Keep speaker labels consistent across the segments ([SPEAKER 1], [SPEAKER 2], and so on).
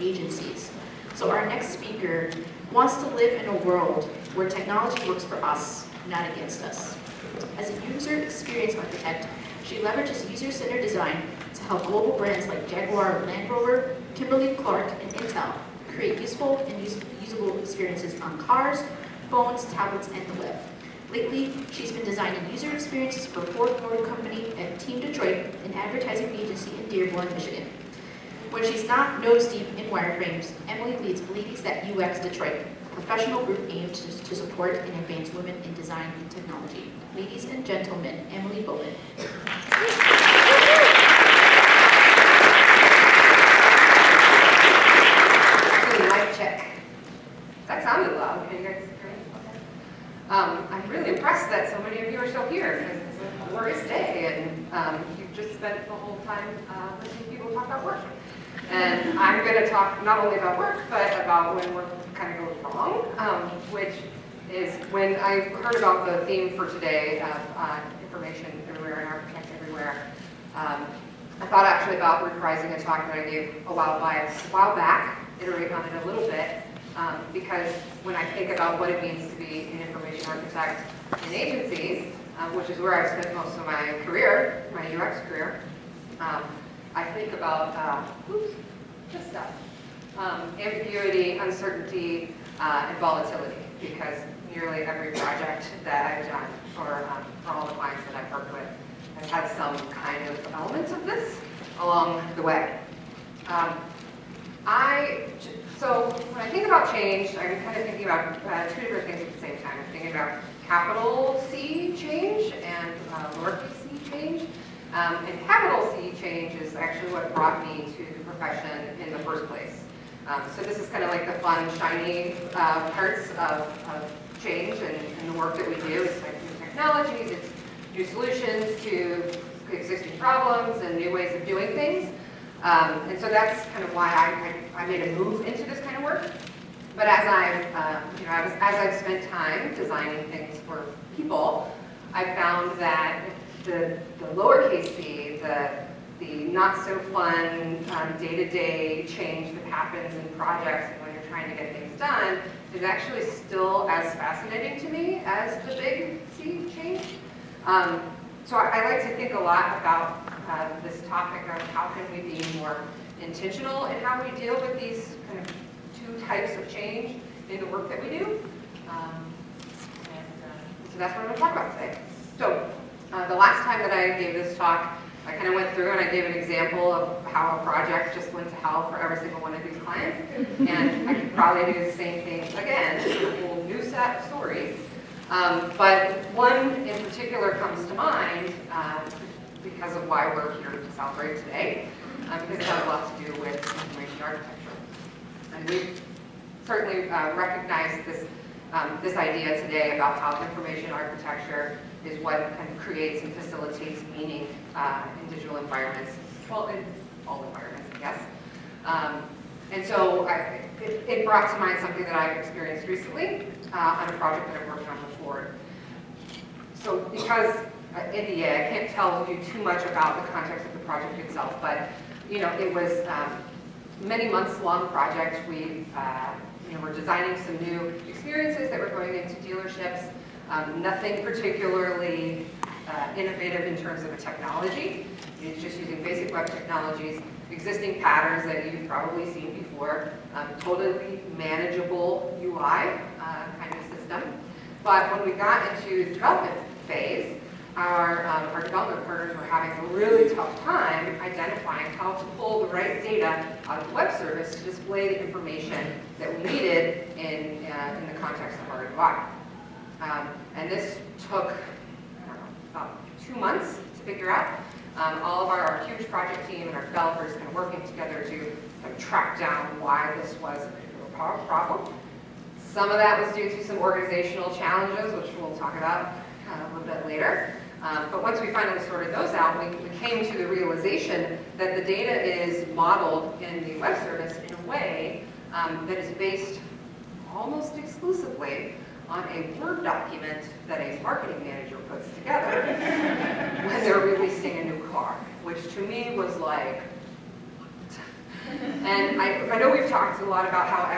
[SPEAKER 1] agencies. So our next speaker wants to live in a world where technology works for us, not against us. As a user experience architect, she leverages user-centered design to help global brands like Jaguar, Land Rover, Kimberly-Clark, and Intel create useful and usable experiences on cars, phones, tablets, and the web. Lately, she's been designing user experiences for Ford Motor Company at Team Detroit, an advertising agency in Dearborn, Michigan. When she's not nose-deep in wireframes, Emily leads Ladies That UX Detroit, a professional group aimed to support and advance women in design and technology. Ladies and gentlemen, Emily Bowman.
[SPEAKER 2] Mic check. That sounded loud. Can you guys hear me? Okay. I'm really impressed that so many of you are still here because it's a glorious day and you've just spent the whole time listening to people talk about work. And I'm going to talk not only about work, but about when work kind of goes wrong, which is when I heard about the theme for today of information everywhere and architect everywhere. I thought actually about reprising a talk that I gave a while back, iterate on it a little bit, because when I think about what it means to be an information architect in agencies, which is where I've spent most of my career, my UX career, I think about ambiguity, uncertainty, and volatility, because nearly every project that I've done for all the clients that I've worked with has had some kind of elements of this along the way. So when I think about change, I'm kind of thinking about two different things at the same time. I'm thinking about capital C change and lowercase c change. And capital C change is actually what brought me to the profession in the first place. So this is kind of like the fun, shiny parts of change and the work that we do. It's like new technologies, it's new solutions to existing problems and new ways of doing things. And so that's kind of why I made a move into this kind of work. But as I've spent time designing things for people, I found that the lowercase c, the not so fun day-to-day change that happens in projects and when you're trying to get things done is actually still as fascinating to me as the big C change. So I like to think a lot about this topic of how can we be more intentional in how we deal with these kind of two types of change in the work that we do. So that's what I'm going to talk about today. So the last time that I gave this talk, I kind of went through and I gave an example of how a project just went to hell for every single one of these clients. And I could probably do the same thing again, a whole new set of stories. But one in particular comes to mind because of why we're here to celebrate today, because it has a lot to do with information architecture. And we've certainly recognized this idea today about how information architecture is what kind of creates and facilitates meaning in digital environments, well, in all environments, I guess. And so it brought to mind something that I've experienced recently on a project that I'm working on with Ford. So because NDA, I can't tell you too much about the context of the project itself, but it was many months long project. We were designing some new experiences that were going into dealerships. Nothing particularly innovative in terms of a technology. It's just using basic web technologies, existing patterns that you've probably seen before, totally manageable UI kind of system. But when we got into the development phase, our development partners were having a really tough time identifying how to pull the right data out of the web service to display the information that we needed in the context of our UI. And this took, about 2 months to figure out. All of our huge project team and our developers kind of working together to kind of track down why this was a particular problem. Some of that was due to some organizational challenges, which we'll talk about a little bit later. But once we finally sorted those out, we came to the realization that the data is modeled in the web service in a way that is based almost exclusively on a Word document that a marketing manager puts together when they're releasing a new car, which to me was like, what? And I know we've talked a lot about how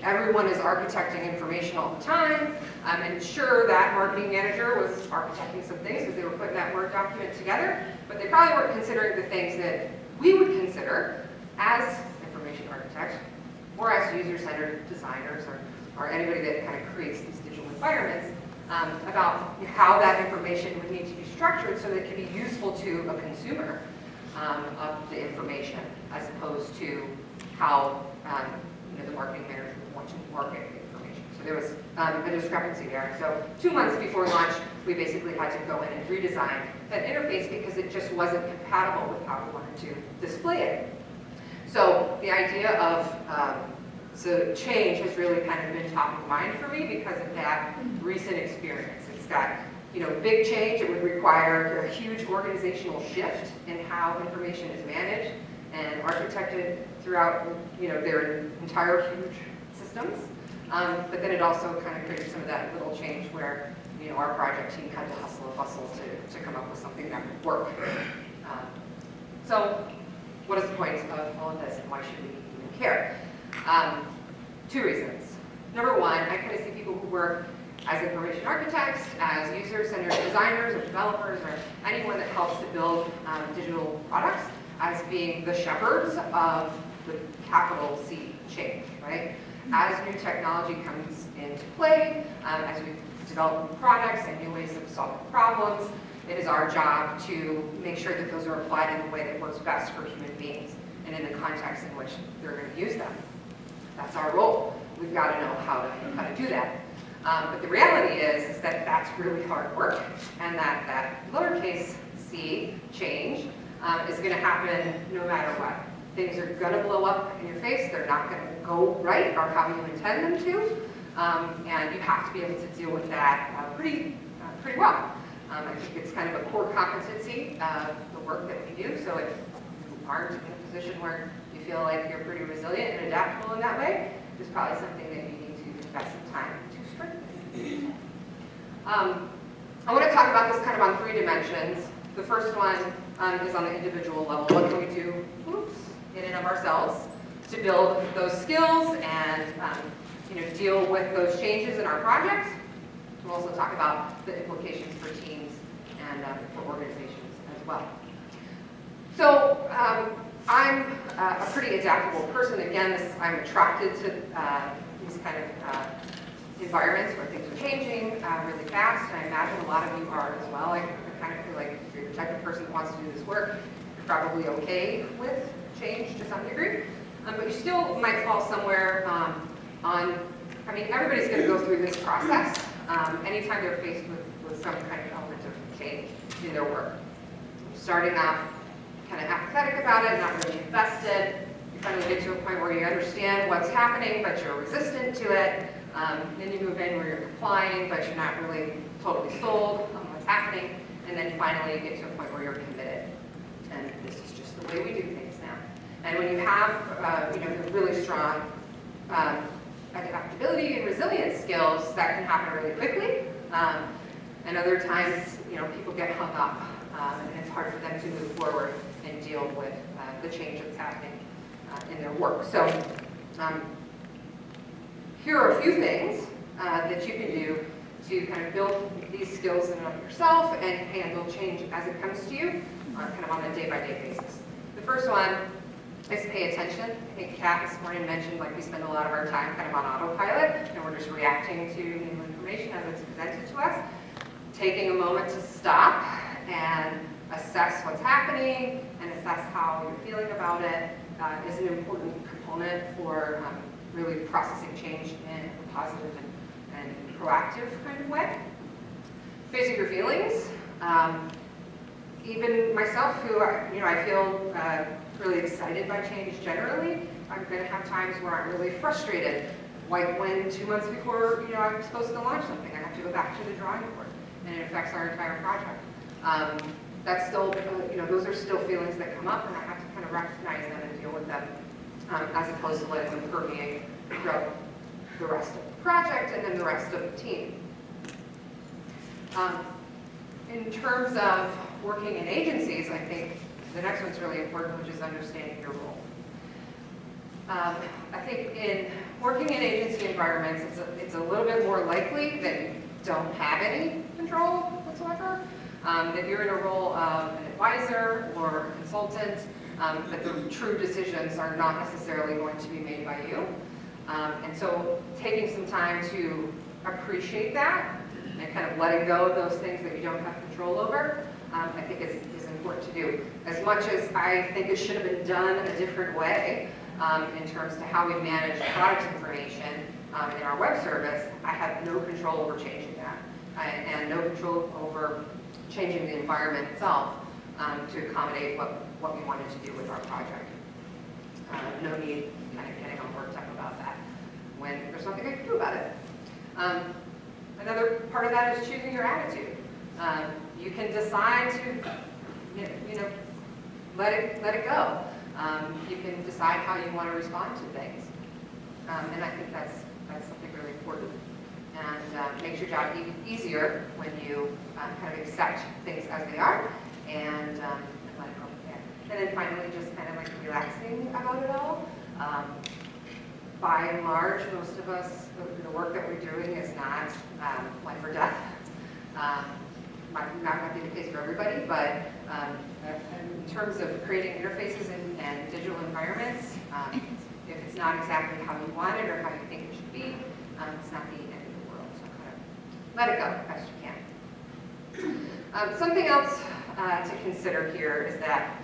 [SPEAKER 2] everyone is architecting information all the time, and sure, that marketing manager was architecting some things because they were putting that Word document together, but they probably weren't considering the things that we would consider as information architects, or as user-centered designers, or anybody that kind of creates these digital environments, about how that information would need to be structured so that it can be useful to a consumer of the information, as opposed to how the marketing manager would want to market the information. So there was a discrepancy there. So 2 months before launch, we basically had to go in and redesign that interface because it just wasn't compatible with how we wanted to display it. So the idea of so change has really kind of been top of mind for me because of that recent experience. It's got big change. It would require a huge organizational shift in how information is managed and architected throughout their entire huge systems. But then it also kind of created some of that little change where our project team had to hustle and bustle to come up with something that would work. So what is the point of all of this, and why should we even care? 2 reasons. Number one, I kind of see people who work as information architects, as user-centered designers or developers, or anyone that helps to build digital products as being the shepherds of the capital C change, right? As new technology comes into play, as we develop new products and new ways of solving problems, it is our job to make sure that those are applied in the way that works best for human beings and in the context in which they're going to use them. That's our role. We've got to know how to do that. But the reality is that that's really hard work, and that lowercase c change is going to happen no matter what. Things are going to blow up in your face. They're not going to go right or how you intend them to, and you have to be able to deal with that pretty well. I think it's kind of a core competency of the work that we do. So if you aren't in a position where you feel like you're pretty resilient and adaptable in that way, it's probably something that you need to invest some time to strengthen. I want to talk about this kind of on 3 dimensions. The first one is on the individual level. What can we do in and of ourselves to build those skills and deal with those changes in our projects? We'll also talk about the implications for teams and for organizations as well. So I'm a pretty adaptable person. Again, I'm attracted to these kind of environments where things are changing really fast, and I imagine a lot of you are as well. I kind of feel like if you're the type of person who wants to do this work, you're probably okay with change to some degree, but you still might fall somewhere everybody's going to go through this process anytime they're faced with some kind of element of change in their work. Starting off kind of apathetic about it, not really invested. You finally get to a point where you understand what's happening, but you're resistant to it. Then you move in where you're complying, but you're not really totally sold on what's happening. And then finally you get to a point where you're committed. And this is just the way we do things now. And when you have the really strong adaptability and resilience skills, that can happen really quickly. And other times, people get hung up, and it's hard for them to move forward and deal with the change that's happening in their work. So here are a few things that you can do to kind of build these skills in and of yourself and handle change as it comes to you, kind of on a day-by-day basis. The first one is pay attention. I think Kat this morning mentioned we spend a lot of our time kind of on autopilot, and we're just reacting to new information as it's presented to us. Taking a moment to stop and assess what's happening and assess how you're feeling about it is an important component for really processing change in a positive and proactive kind of way. Facing your feelings. Even myself, who I feel really excited by change generally, I'm going to have times where I'm really frustrated. Like when 2 months before I'm supposed to launch something, I have to go back to the drawing board, and it affects our entire project. That's still, those are still feelings that come up, and I have to kind of recognize them and deal with them, as opposed to letting them permeate throughout the rest of the project and then the rest of the team. In terms of working in agencies, I think the next one's really important, which is understanding your role. I think in working in agency environments, it's a little bit more likely that you don't have any control whatsoever. That you're in a role of an advisor or a consultant, that the true decisions are not necessarily going to be made by you. And so taking some time to appreciate that and kind of letting go of those things that you don't have control over, I think is important to do. As much as I think it should have been done a different way in terms to how we manage product information in our web service, I have no control over changing that and no control over changing the environment itself to accommodate what we wanted to do with our project. No need kind of getting all worked up about that when there's nothing I can do about it. Another part of that is choosing your attitude. You can decide to, let it go. You can decide how you want to respond to things, and I think that's something really important. And makes your job even easier when you kind of accept things as they are and let it go from there. And then finally, just kind of like relaxing about it all. By and large, most of us, the work that we're doing is not life or death. Might not be the case for everybody, but in terms of creating interfaces and digital environments, if it's not exactly how you want it or how you think it should be, it's not the end of the world. So kind of let it go best you can. Something else to consider here is that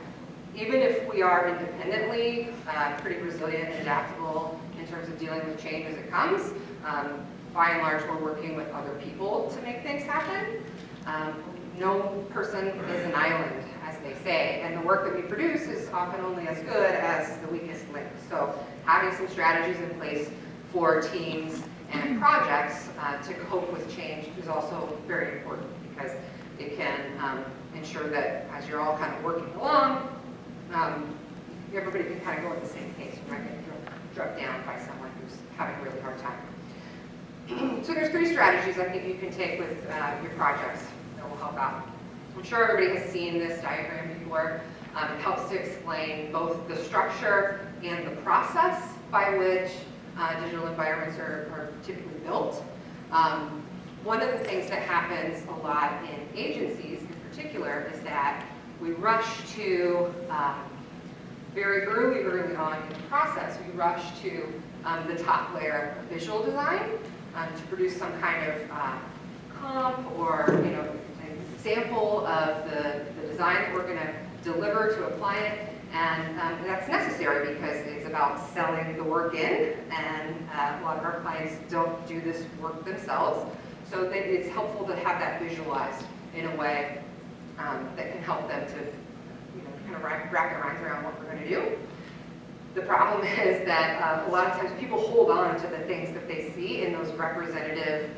[SPEAKER 2] even if we are independently pretty resilient and adaptable in terms of dealing with change as it comes, by and large we're working with other people to make things happen. No person is an island, as they say, and the work that we produce is often only as good as the weakest link. So having some strategies in place for teams and projects to cope with change is also very important because it can ensure that as you're all kind of working along, everybody can kind of go at the same pace. You're not getting drugged down by someone who's having a really hard time. So there's 3 strategies I think you can take with your projects that will help out. I'm sure everybody has seen this diagram before. It helps to explain both the structure and the process by which digital environments are typically built. One of the things that happens a lot in agencies in particular is that we rush to, very early on in the process, we rush to the top layer of visual design to produce some kind of comp or an example of the design that we're going to deliver to a client. And that's necessary because it's about selling the work in, and a lot of our clients don't do this work themselves. So that it's helpful to have that visualized in a way that can help them to kind of wrap their minds around what we're going to do. The problem is that a lot of times people hold on to the things that they see in those representative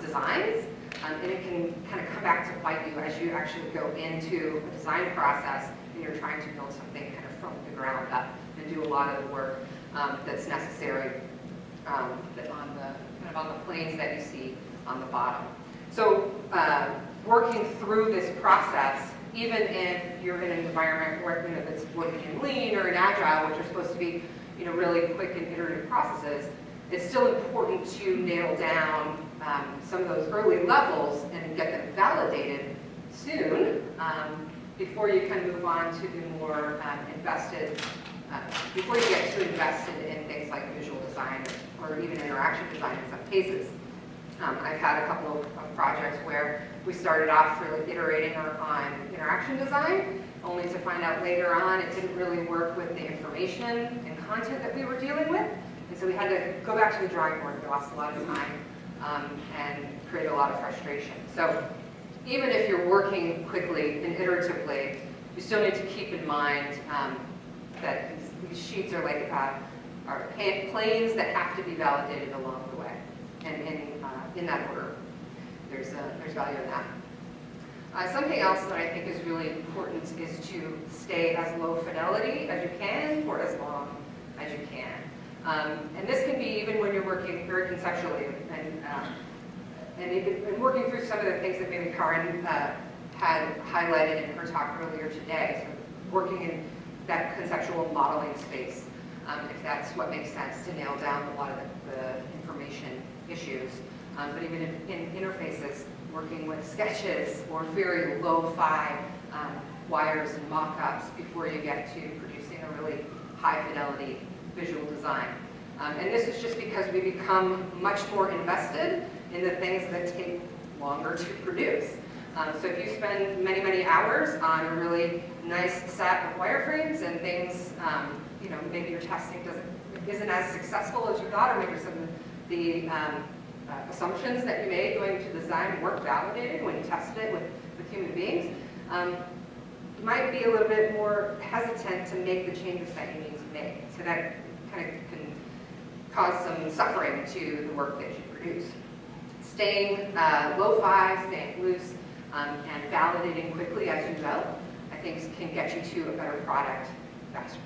[SPEAKER 2] designs, and it can kind of come back to bite you as you actually go into a design process and you're trying to build something kind of from the ground up and do a lot of the work that's necessary that on the planes that you see on the bottom. So working through this process, even if you're in an environment where that's working in lean or in agile, which are supposed to be really quick and iterative processes, it's still important to nail down some of those early levels and get them validated soon before you can move on to the more invested, before you get too invested in things like visual design or even interaction design in some cases. I've had a couple of projects where we started off really iterating on interaction design, only to find out later on it didn't really work with the information and content that we were dealing with. And so we had to go back to the drawing board. We lost a lot of time and created a lot of frustration. So even if you're working quickly and iteratively, you still need to keep in mind that these sheets are like are planes that have to be validated along the way. And in that order, there's value in that. Something else that I think is really important is to stay as low fidelity as you can for as long as you can. And this can be even when you're working very conceptually and working through some of the things that maybe Karen had highlighted in her talk earlier today. So working in that conceptual modeling space. if that's what makes sense to nail down a lot of the information issues. But even in interfaces, working with sketches or very lo-fi wires and mock-ups before you get to producing a really high-fidelity visual design. And this is just because we become much more invested in the things that take longer to produce. So if you spend many, many hours on a really nice set of wireframes and things, maybe your testing isn't as successful as you thought, or maybe some of the assumptions that you made going to design weren't validated when you tested it with human beings, you might be a little bit more hesitant to make the changes that you need to make. So that kind of can cause some suffering to the work that you produce. Staying lo-fi, staying loose, and validating quickly as you go, I think can get you to a better product faster.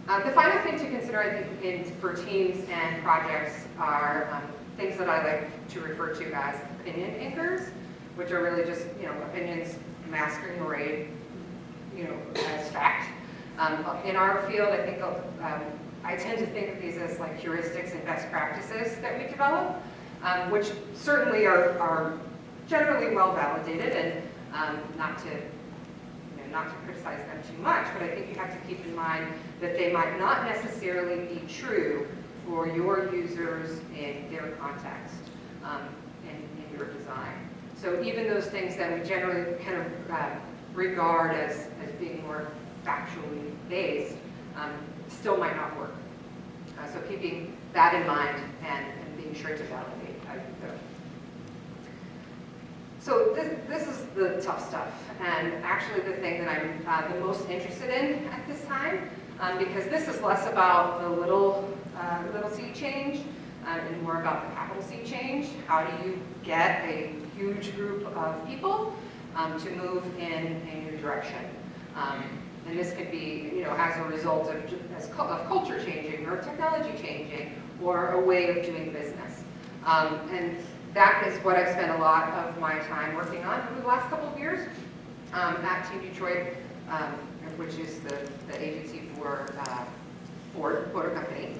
[SPEAKER 2] The final thing to consider, I think, for teams and projects are things that I like to refer to as opinion anchors, which are really just, opinions masquerading as fact. In our field, I think I tend to think of these as like heuristics and best practices that we develop, which certainly are generally well validated, and not to criticize them too much, but I think you have to keep in mind that they might not necessarily be true for your users in their context, in your design. So even those things that we generally kind of regard as being more factually based still might not work. So keeping that in mind and being sure to validate how you go. So this is the tough stuff, and actually the thing that I'm the most interested in at this time, because this is less about the little C change and more about the capital C change. How do you get a huge group of people to move in a new direction? And this could be, as a result of culture changing or technology changing or a way of doing business. And that is what I've spent a lot of my time working on over the last couple of years at Team Detroit, which is the agency for Ford Motor Company.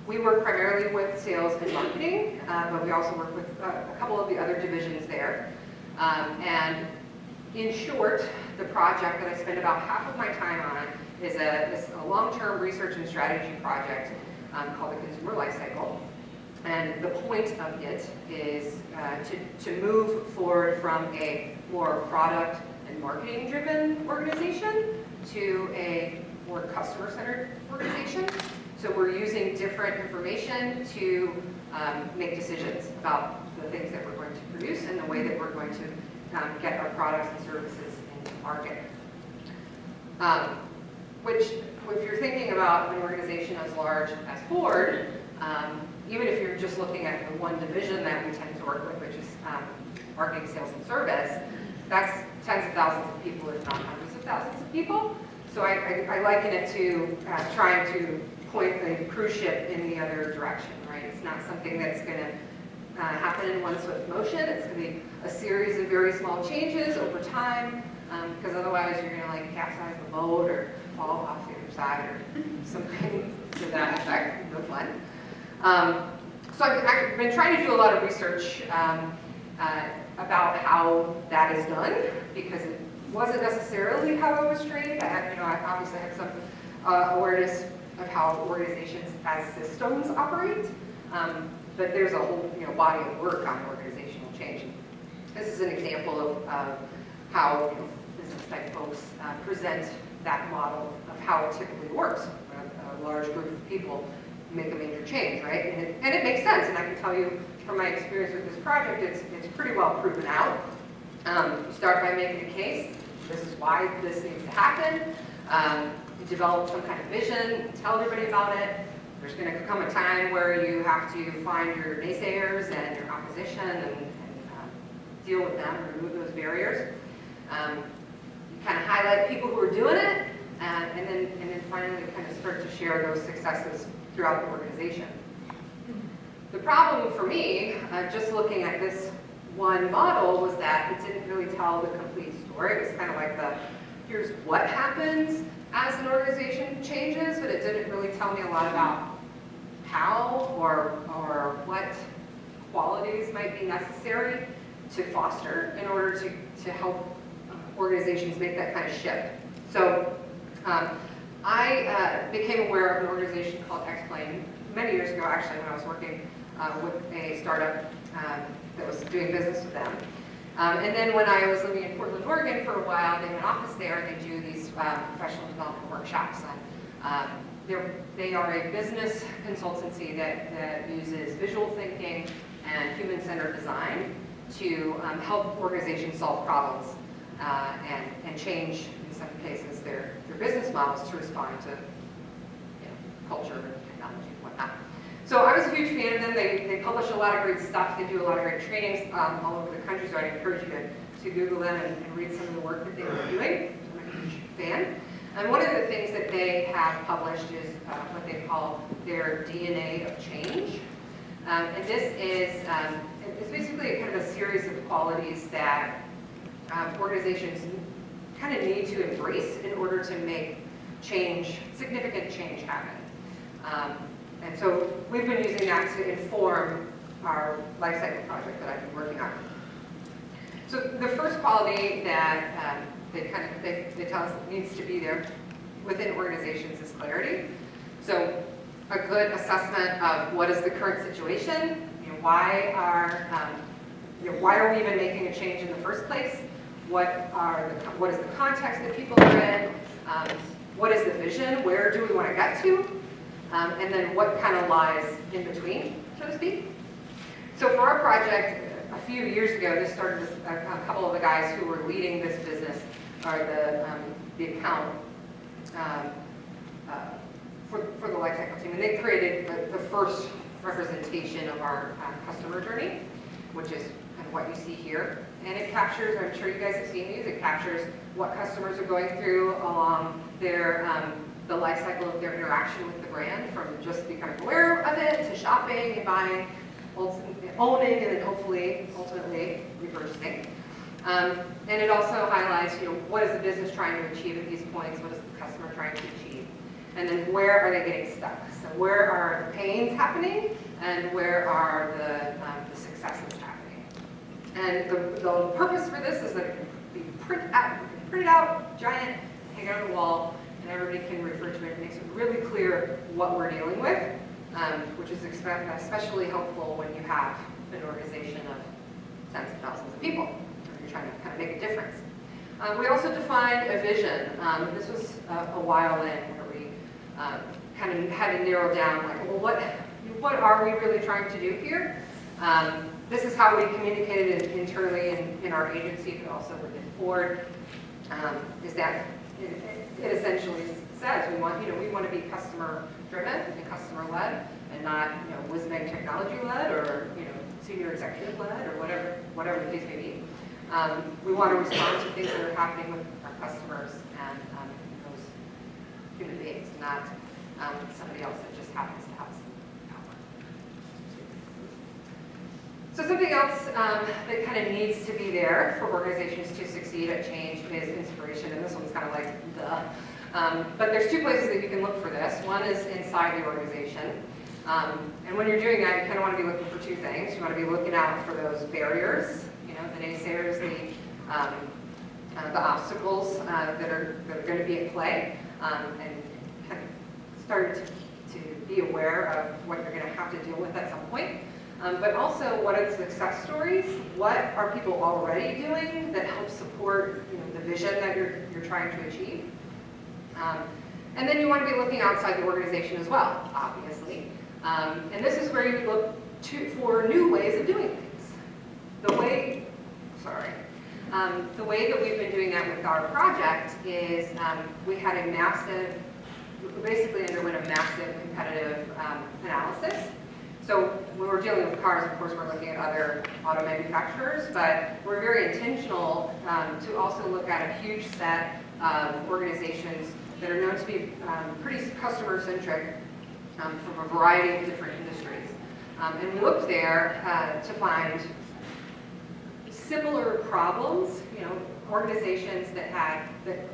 [SPEAKER 2] We work primarily with sales and marketing, but we also work with a couple of the other divisions there. And in short, the project that I spend about half of my time on is a long-term research and strategy project called the Consumer Lifecycle. And the point of it is to move forward from a more product and marketing-driven organization to a more customer-centered organization. So we're using different information to make decisions about the things that we're going to produce and the way that we're going to get our products and services into market. Which, if you're thinking about an organization as large as Ford, even if you're just looking at the one division that we tend to work with, which is marketing, sales, and service, that's tens of thousands of people, if not hundreds of thousands of people. So I liken it to trying to point the cruise ship in the other direction, right? It's not something that's going to happen in one swift motion. It's going to be a series of very small changes over time, because otherwise you're going to capsize the boat or fall off the other side or something to that effect. No fun. So I've been trying to do a lot of research about how that is done, because it wasn't necessarily how I was trained. I obviously had some awareness of how organizations as systems operate, but there's a whole body of work on organizational change. This is an example of how business-type folks present that model of how it typically works when a large group of people make a major change, right? And it makes sense, and I can tell you from my experience with this project, it's pretty well proven out. You start by making a case. This is why this needs to happen. You develop some kind of vision, tell everybody about it. There's going to come a time where you have to find your naysayers and your opposition and deal with them and remove those barriers. You kind of highlight people who are doing it, and then finally kind of start to share those successes throughout the organization. The problem for me, just looking at this one model, was that it didn't really tell the complete story. It was kind of like here's what happens, as an organization changes, but it didn't really tell me a lot about how or what qualities might be necessary to foster in order to help organizations make that kind of shift. So I became aware of an organization called X-Plane many years ago, actually, when I was working with a startup that was doing business with them. And then when I was living in Portland, Oregon for a while, they have an office there and they do these professional development workshops. They are a business consultancy that uses visual thinking and human-centered design to help organizations solve problems and change, in some cases, their business models to respond to culture and technology and whatnot. So I was a huge fan of them. They publish a lot of great stuff. They do a lot of great trainings all over the country, so I'd encourage you to Google them and read some of the work that they were doing. I'm a huge fan. And one of the things that they have published is what they call their DNA of change. And this is it's basically kind of a series of qualities that organizations kind of need to embrace in order to make change, significant change happen. And so we've been using that to inform our life cycle project that I've been working on. So the first quality that they tell us needs to be there within organizations is clarity. So a good assessment of what is the current situation, why are we even making a change in the first place? What is the context that people are in? What is the vision? Where do we want to get to? And then what kind of lies in between, so to speak. So for our project, a few years ago, this started with a couple of the guys who were leading this business, or the account for the lifecycle team. And they created the first representation of our customer journey, which is kind of what you see here. And it captures, I'm sure you guys have seen these, it captures what customers are going through along their the life cycle of their interaction with the brand, from just becoming aware of it to shopping and buying, owning, and then hopefully, ultimately, repurchasing. And it also highlights, what is the business trying to achieve at these points? What is the customer trying to achieve? And then where are they getting stuck? So where are the pains happening, and where are the successes happening? And the purpose for this is that it can be printed out, giant, hang it on the wall, and everybody can refer to it. It makes it really clear what we're dealing with, which is especially helpful when you have an organization of tens of thousands of people. You're trying to kind of make a difference. We also defined a vision. This was a while in where we kind of had to narrow down, like, well, what are we really trying to do here? This is how we communicated it internally in our agency, but also within Ford, is that it essentially says we want to be customer driven and customer led, and not whiz-bang technology led or senior executive led or whatever the case may be. We want to respond to things that are happening with our customers and those human beings, not somebody else that just happens to have some power. So something else that kind of needs to be there for organizations to succeed at change is inspiration, and this one's kind of like duh. But there's two places that you can look for this. One is inside the organization. And when you're doing that, you kind of want to be looking for two things. You want to be looking out for those barriers, the naysayers, the obstacles that are going to be at play, and kind of start to be aware of what you're going to have to deal with at some point. But also, what are the success stories? What are people already doing that helps support the vision that you're trying to achieve? And then you want to be looking outside the organization as well, obviously. And this is where you look for new ways of doing things. The way that we've been doing that with our project is we had basically underwent a massive competitive analysis. So when we're dealing with cars, of course, we're looking at other auto manufacturers, but we're very intentional to also look at a huge set of organizations that are known to be pretty customer-centric from a variety of different industries. And we looked there to find similar problems, organizations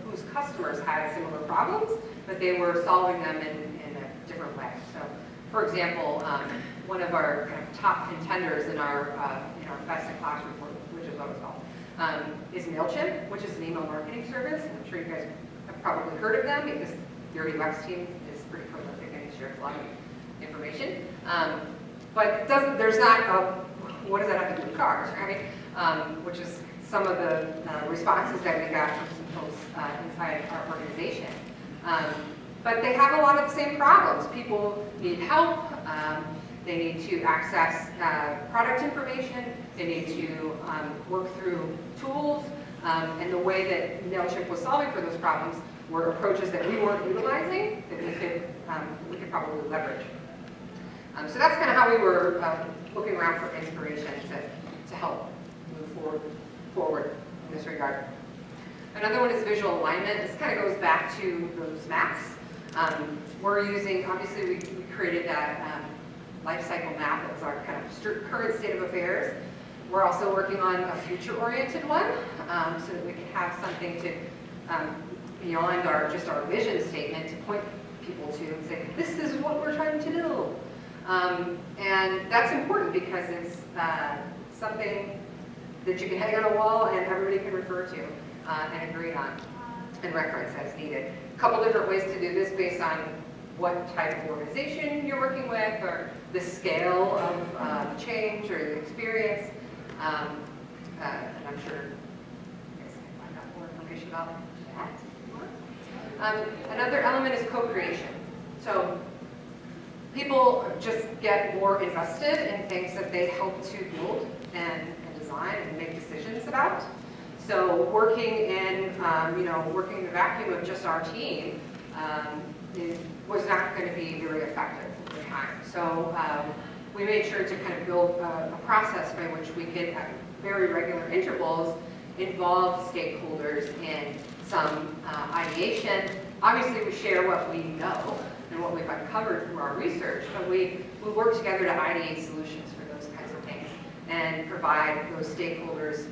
[SPEAKER 2] whose customers had similar problems, but they were solving them in a different way. So, for example, one of our kind of top contenders in our best in class report, which is what it's called, is MailChimp, which is an email marketing service. And I'm sure you guys have probably heard of them because their UX team is pretty prolific and shares a lot of information. But there's not what does that have to do with cars, right? Which is some of the responses that we got from some folks inside our organization. But they have a lot of the same problems. People need help. They need to access product information. They need to work through tools. And the way that MailChimp was solving for those problems were approaches that we weren't utilizing that we could probably leverage. So that's kind of how we were looking around for inspiration to help move forward in this regard. Another one is visual alignment. This kind of goes back to those maps. We're using, obviously we created that life cycle map that was our kind of current state of affairs. We're also working on a future-oriented one so that we can have something to, beyond just our vision statement, to point people to and say, this is what we're trying to do. And that's important because it's something that you can hang on a wall and everybody can refer to and agree on and reference as needed. A couple different ways to do this based on what type of organization you're working with or the scale of change or the experience. And I'm sure you guys can find out more information about that. Another element is co-creation. So people just get more invested in things that they help to build and design and make decisions about. So working in, working in the vacuum of just our team was not going to be very effective at the time. So we made sure to kind of build a process by which we could, at very regular intervals, involve stakeholders in some ideation. Obviously, we share what we know and what we've uncovered through our research, but we work together to ideate solutions for those kinds of things and provide those stakeholders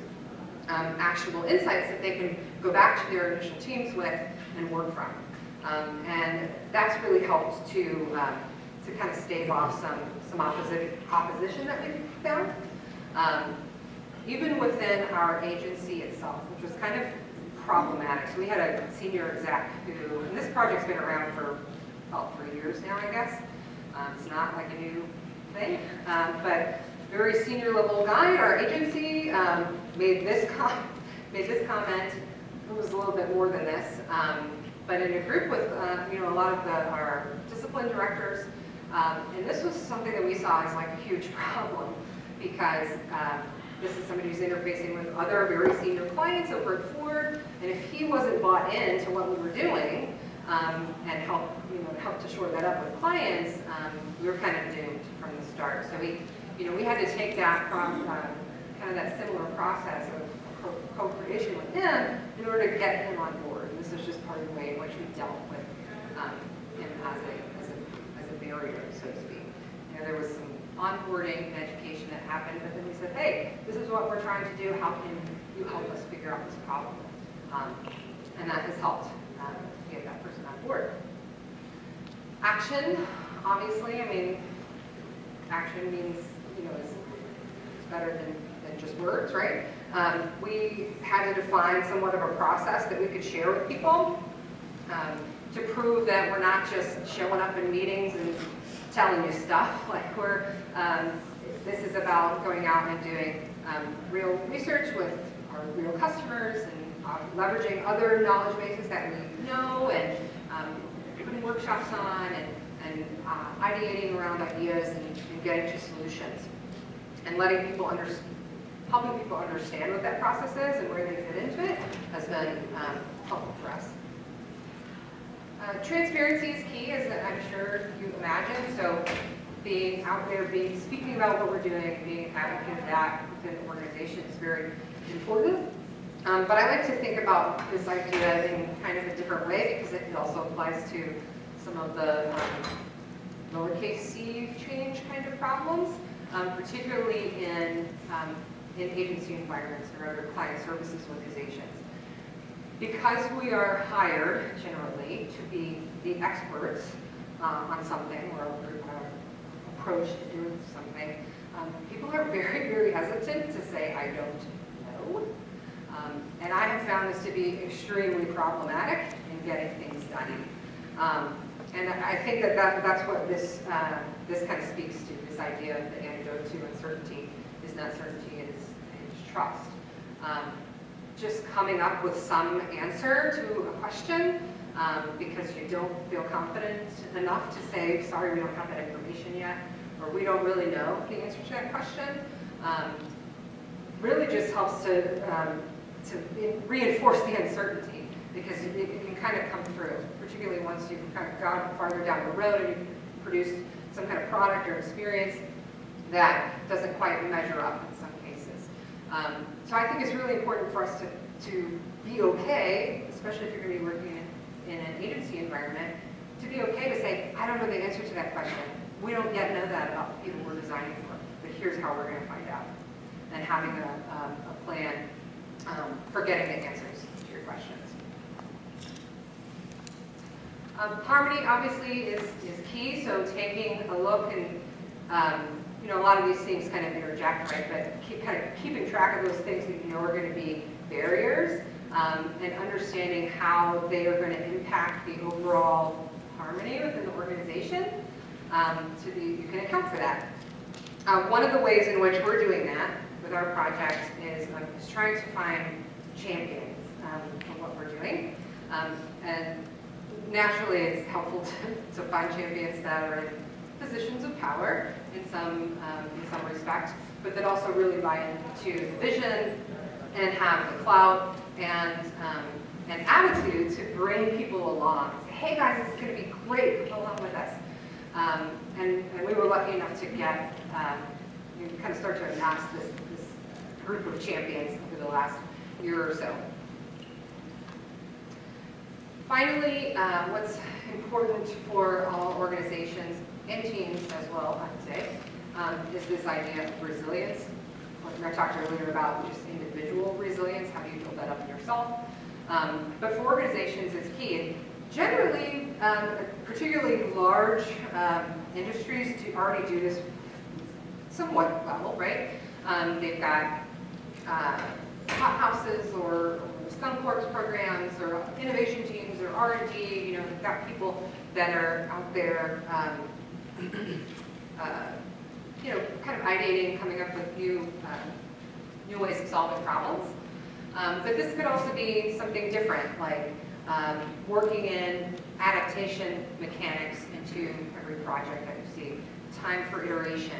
[SPEAKER 2] actionable insights that they can go back to their initial teams with and work from. And that's really helped to kind of stave off some opposition that we found. Even within our agency itself, which was kind of problematic. So we had a senior exec who, and this project's been around for about 3 years now, I guess. It's not like a new thing, but very senior level guy at our agency made this comment. It was a little bit more than this, but in a group with a lot of our discipline directors, and this was something that we saw as like a huge problem because this is somebody who's interfacing with other very senior clients over at Ford, and if he wasn't bought into what we were doing and help to shore that up with clients, we were kind of doomed from the start. So we had to take that from kind of that similar process of co-creation with him in order to get him on board. And this is just part of the way in which we dealt with him as a barrier, so to speak. There was some onboarding and education that happened, but then we said, hey, this is what we're trying to do. How can you help us figure out this problem? And that has helped to get that person on board. Action, obviously, action means, is better than just words, right? We had to define somewhat of a process that we could share with people to prove that we're not just showing up in meetings and telling you stuff. Like this is about going out and doing real research with our real customers and leveraging other knowledge bases that we know and putting workshops on and ideating around ideas and getting to solutions and letting people helping people understand what that process is and where they fit into it has been helpful for us. Transparency is key, as I'm sure you imagine. So being out there, speaking about what we're doing, being an advocate of that within the organization is very important. But I like to think about this idea in kind of a different way because it also applies to some of the lowercase c change kind of problems, particularly in agency environments or other client services organizations. Because we are hired generally to be the experts on something or approach to doing something, people are very, very hesitant to say, I don't know. And I have found this to be extremely problematic in getting things done. And I think that's what this kind of speaks to, this idea of the antidote to uncertainty is not certainty, it is trust. Just coming up with some answer to a question because you don't feel confident enough to say, sorry, we don't have that information yet, or we don't really know the answer to that question, really just helps to reinforce the uncertainty, because it can kind of come through, particularly once you've kind of gone farther down the road and you've produced some kind of product or experience that doesn't quite measure up in some cases. So I think it's really important for us to be okay, especially if you're going to be working in an agency environment, to be okay to say, I don't know the answer to that question. We don't yet know that about the people we're designing for, but here's how we're going to find out. And having a plan for getting the answers to your questions. Harmony obviously is key, so taking a look and a lot of these things kind of interject, right? But kind of keeping track of those things that you know are going to be barriers and understanding how they are going to impact the overall harmony within the organization, so that you can account for that. One of the ways in which we're doing that with our project is trying to find champions for what we're doing. And naturally, it's helpful to find champions that are in positions of power in some respect, but that also really buy into the vision and have the clout and attitude to bring people along. Say, hey guys, this is going to be great. Come along with us. And we were lucky enough to get kind of start to amass this group of champions over the last year or so. Finally, what's important for all organizations and teams as well, I would say, is this idea of resilience. I talked earlier about just individual resilience, how do you build that up in yourself? But for organizations, it's key. And generally, particularly large industries already do this somewhat well, right? They've got hothouses or skunk works programs or innovation teams or R&D. They've got people that are out there, kind of ideating, coming up with new ways of solving problems. But this could also be something different, like working in adaptation mechanics into every project that you see, time for iteration,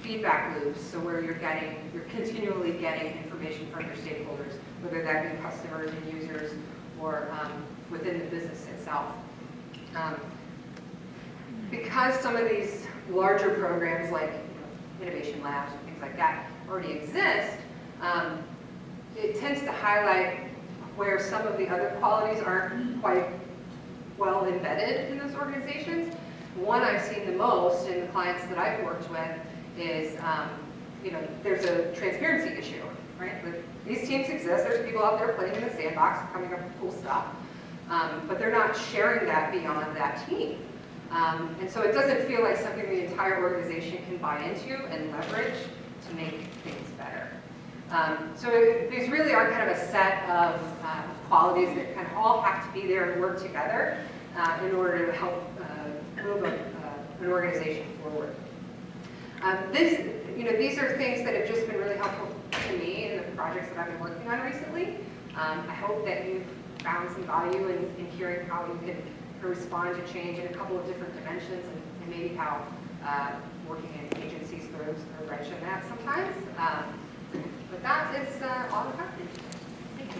[SPEAKER 2] feedback loops, so where you're continually getting information from your stakeholders, whether that be customers and users or within the business itself. Because some of these larger programs like innovation labs and things like that already exist, it tends to highlight where some of the other qualities aren't quite well embedded in those organizations. One I've seen the most in the clients that I've worked with is, there's a transparency issue, right? Like, these teams exist, there's people out there playing in the sandbox, coming up with cool stuff, but they're not sharing that beyond that team. And so it doesn't feel like something the entire organization can buy into and leverage to make things better. So these really are kind of a set of qualities that kind of all have to be there and work together in order to help move an organization forward. These are things that have just been really helpful to me in the projects that I've been working on recently. I hope that you've found some value in hearing how you can respond to change in a couple of different dimensions and maybe how working in agencies throws a wrench in that sometimes. But that is all I've got. Thank you.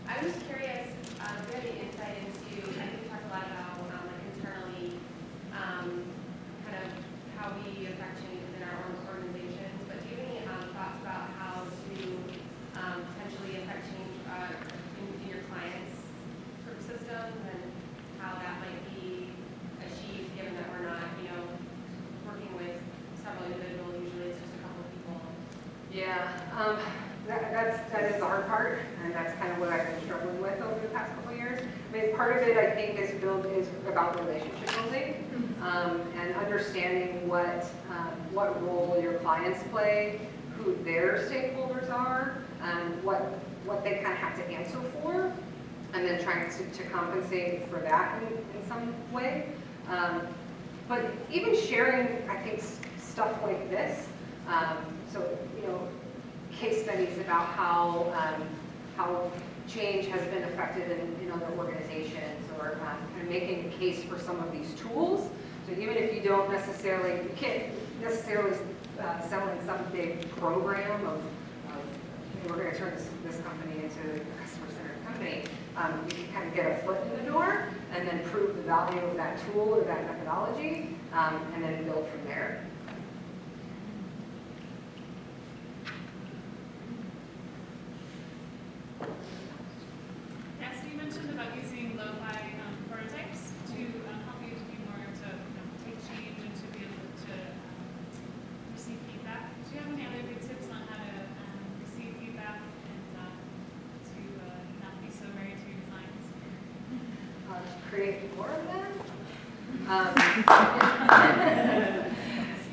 [SPEAKER 3] I was curious, do you have any insight into, I think we talked a lot about internally, kind of how we affect change within our own organizations, but do you have any thoughts
[SPEAKER 2] That is the hard part, and that's kind of what I've been struggling with over the past couple of years. I mean, part of it, I think, is about relationship building, and understanding what role your clients play, who their stakeholders are, what they kind of have to answer for, and then trying to compensate for that in some way. But even sharing, I think, stuff like this, so, you know, case studies about how change has been effective in other organizations, or kind of making a case for some of these tools. So even if you can't necessarily sell in some big program of hey, we're going to turn this company into a customer-centered company, you can kind of get a foot in the door and then prove the value of that tool or that methodology, and then build from there.
[SPEAKER 4] Yes, you mentioned about using lo-fi prototypes to help you to be more to take change and to be able to receive feedback. Do you have any other good tips on how to receive feedback and to not be so married to your designs?
[SPEAKER 2] Create more of them?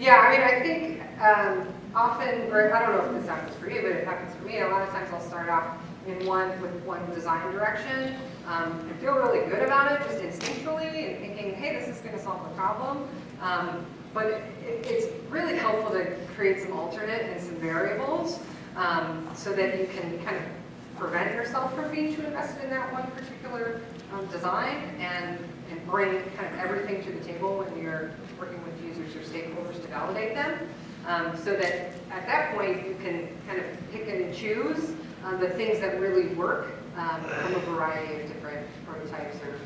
[SPEAKER 2] Yeah, I mean, I think often, or I don't know if this happens for you, but it happens for me. A lot of times I'll start off with one design direction and feel really good about it, just instinctually, and thinking, hey, this is going to solve the problem. But it's really helpful to create some alternate and some variables so that you can kind of prevent yourself from being too invested in that one particular design, and bring kind of everything to the table when you're working with users or stakeholders to validate them, so that at that point you can kind of pick and choose the things that really work from a variety of different prototypes or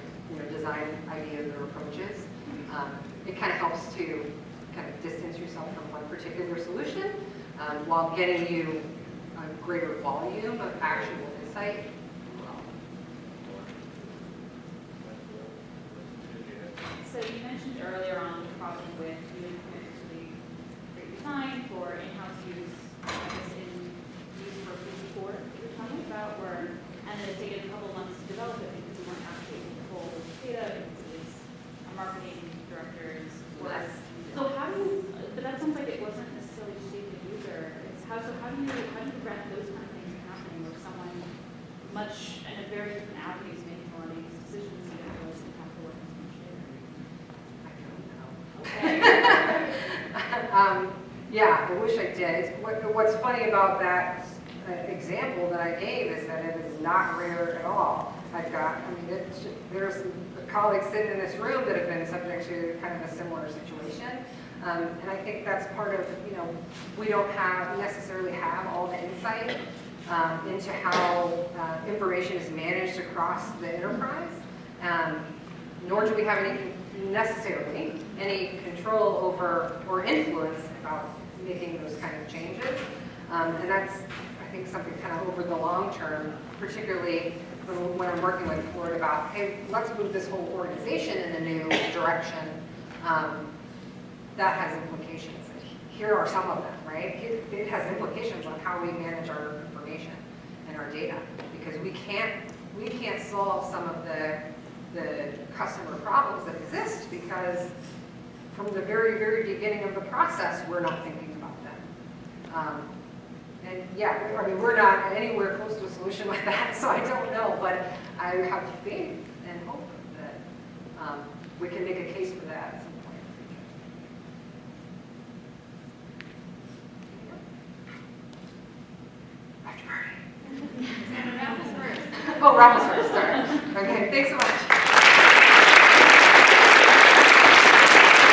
[SPEAKER 2] design ideas or approaches. It kind of helps to kind of distance yourself from one particular solution while getting you a greater volume of actionable insight.
[SPEAKER 5] So you mentioned earlier on the problem with doing commitment to the great design for in-house use, I guess in use for P4 that you're talking about, and then it's taken a couple months to develop it because we weren't actually able to pull data because it was a marketing director's work.
[SPEAKER 2] Yes.
[SPEAKER 5] So how do you, but that sounds like it wasn't necessarily just the user. How do you prevent those kind of things from happening where someone much in a very different avenue is making a lot of these decisions and you realize they have to work as much data?
[SPEAKER 2] Yeah, I wish I did. What's funny about that example that I gave is that it is not rare at all. There's colleagues sitting in this room that have been subject to kind of a similar situation. And I think that's part of, we don't necessarily have all the insight into how information is managed across the enterprise, nor do we have necessarily any control over or influence about making those kind of changes. And that's, I think, something kind of over the long term, particularly when I'm working with Florida about, hey, let's move this whole organization in a new direction. That has implications. Here are some of them, right? It has implications on how we manage our information and our data, because we can't solve some of the customer problems that exist because from the very, very beginning of the process, we're not thinking about them. And yeah, I mean, we're not anywhere close to a solution like that, so I don't know, but I have faith and hope that we can make a case for that at some point in the future. After Marty.
[SPEAKER 4] Raffles first.
[SPEAKER 2] Oh, Raffles first, sorry. Okay, thanks so much.